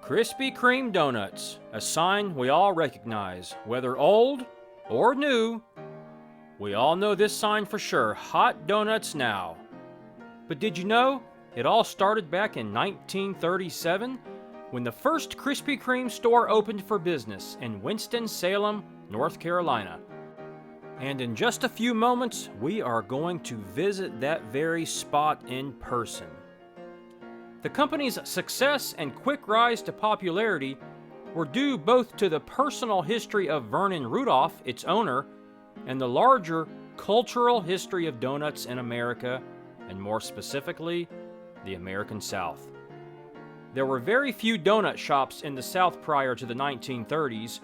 Krispy Kreme donuts, a sign we all recognize, whether old or new. We all know this sign for sure, hot donuts now. But did you know it all started back in 1937 when the first Krispy Kreme store opened for business in Winston Salem, North Carolina. And in just a few moments, we are going to visit that very spot in person. The company's success and quick rise to popularity were due both to the personal history of Vernon Rudolph, its owner, and the larger cultural history of donuts in America, and more specifically, the American South. There were very few donut shops in the South prior to the 1930s,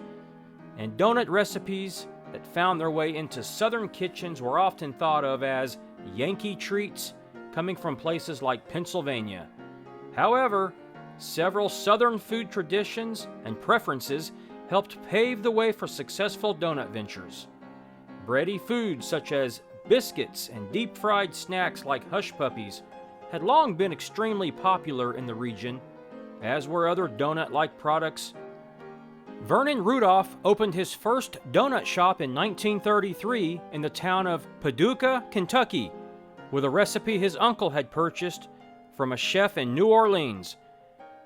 and donut recipes that found their way into Southern kitchens were often thought of as Yankee treats coming from places like Pennsylvania. However, several Southern food traditions and preferences helped pave the way for successful donut ventures. Bready foods such as biscuits and deep-fried snacks like Hush Puppies had long been extremely popular in the region, as were other donut-like products. Vernon Rudolph opened his first donut shop in 1933 in the town of Paducah, Kentucky, with a recipe his uncle had purchased from a chef in New Orleans.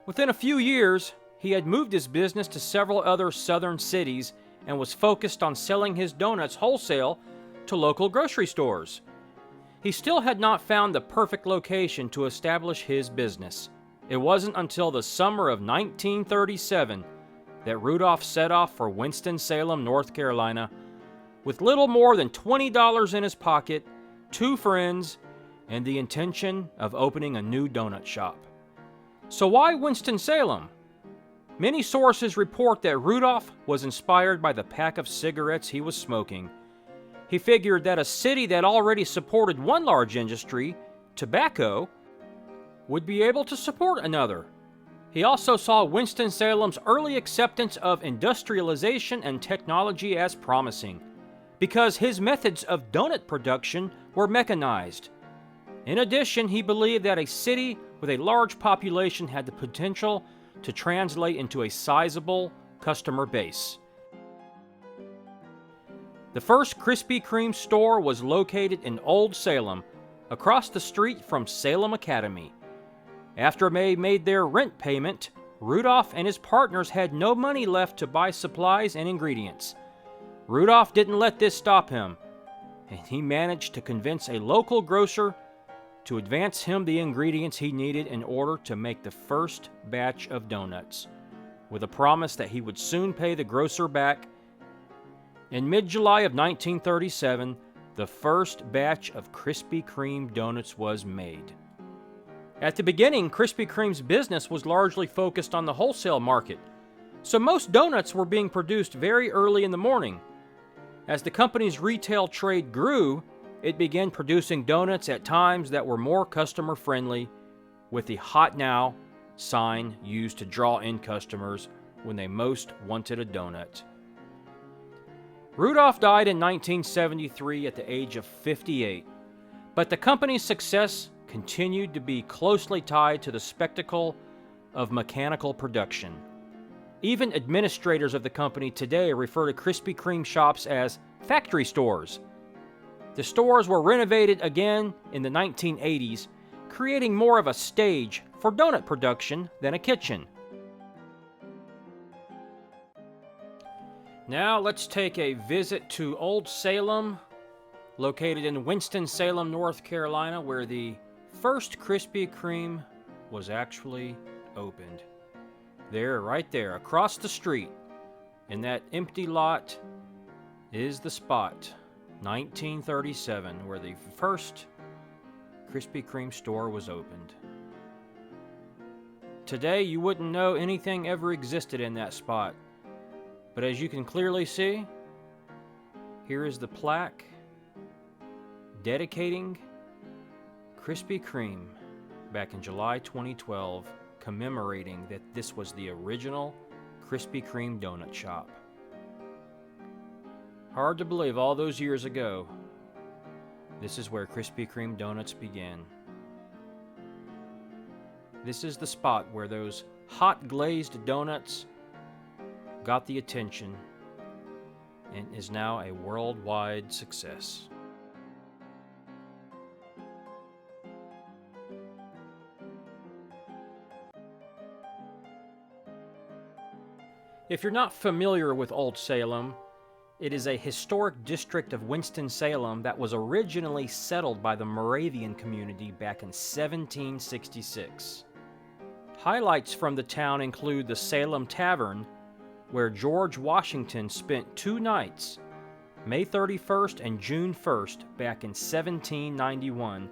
Within a few years, he had moved his business to several other southern cities and was focused on selling his donuts wholesale to local grocery stores. He still had not found the perfect location to establish his business. It wasn't until the summer of 1937 that Rudolph set off for Winston-Salem, North Carolina, with little more than $20 in his pocket, 2 friends, and the intention of opening a new donut shop. So why Winston-Salem? Many sources report that Rudolph was inspired by the pack of cigarettes he was smoking. He figured that a city that already supported one large industry, tobacco, would be able to support another. He also saw Winston-Salem's early acceptance of industrialization and technology as promising, because his methods of donut production were mechanized. In addition, he believed that a city with a large population had the potential to translate into a sizable customer base. The first Krispy Kreme store was located in Old Salem, across the street from Salem Academy. After they made their rent payment, Rudolph and his partners had no money left to buy supplies and ingredients. Rudolph didn't let this stop him, and he managed to convince a local grocer to advance him the ingredients he needed in order to make the first batch of donuts, with a promise that he would soon pay the grocer back. In mid-July of 1937, the first batch of Krispy Kreme donuts was made. At the beginning, Krispy Kreme's business was largely focused on the wholesale market, so most donuts were being produced very early in the morning. As the company's retail trade grew, it began producing donuts at times that were more customer-friendly, with the Hot Now sign used to draw in customers when they most wanted a donut. Rudolph died in 1973 at the age of 58, but the company's success continued to be closely tied to the spectacle of mechanical production. Even administrators of the company today refer to Krispy Kreme shops as factory stores. The stores were renovated again in the 1980s, creating more of a stage for donut production than a kitchen. Now let's take a visit to Old Salem, located in Winston-Salem, North Carolina, where the first Krispy Kreme was actually opened. There, right there, across the street, in that empty lot, is the spot, 1937, where the first Krispy Kreme store was opened. Today, you wouldn't know anything ever existed in that spot, but as you can clearly see, here is the plaque dedicating Krispy Kreme back in July 2012, commemorating that this was the original Krispy Kreme donut shop. Hard to believe all those years ago, this is where Krispy Kreme donuts began. This is the spot where those hot glazed donuts got the attention and is now a worldwide success. If you're not familiar with Old Salem, it is a historic district of Winston Salem that was originally settled by the Moravian community back in 1766. Highlights from the town include the Salem Tavern, where George Washington spent 2 nights, May 31st and June 1st, back in 1791,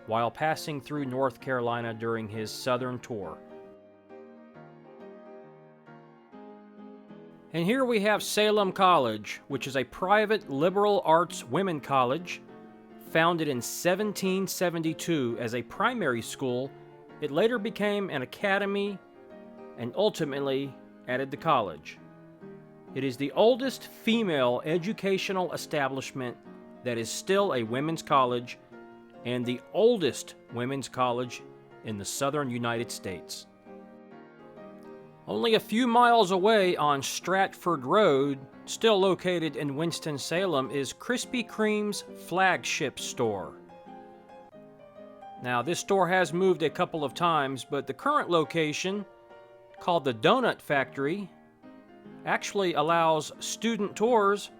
while passing through North Carolina during his southern tour. And here we have Salem College, which is a private liberal arts women college. Founded in 1772 as a primary school, it later became an academy and ultimately added the college. It is the oldest female educational establishment that is still a women's college and the oldest women's college in the southern United States. Only a few miles away on Stratford Road, still located in Winston-Salem, is Krispy Kreme's flagship store. Now, this store has moved a couple of times, but the current location, called the Doughnut Factory, actually allows student tours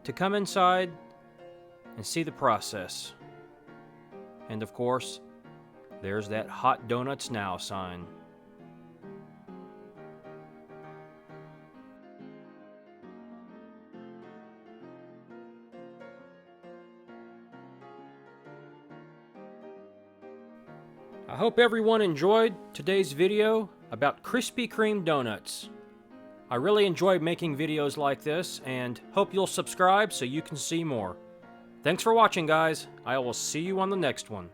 to come inside and see the process. And of course, there's that Hot Donuts Now sign. I hope everyone enjoyed today's video about Krispy Kreme donuts. I really enjoy making videos like this and hope you'll subscribe so you can see more. Thanks for watching, guys. I will see you on the next one.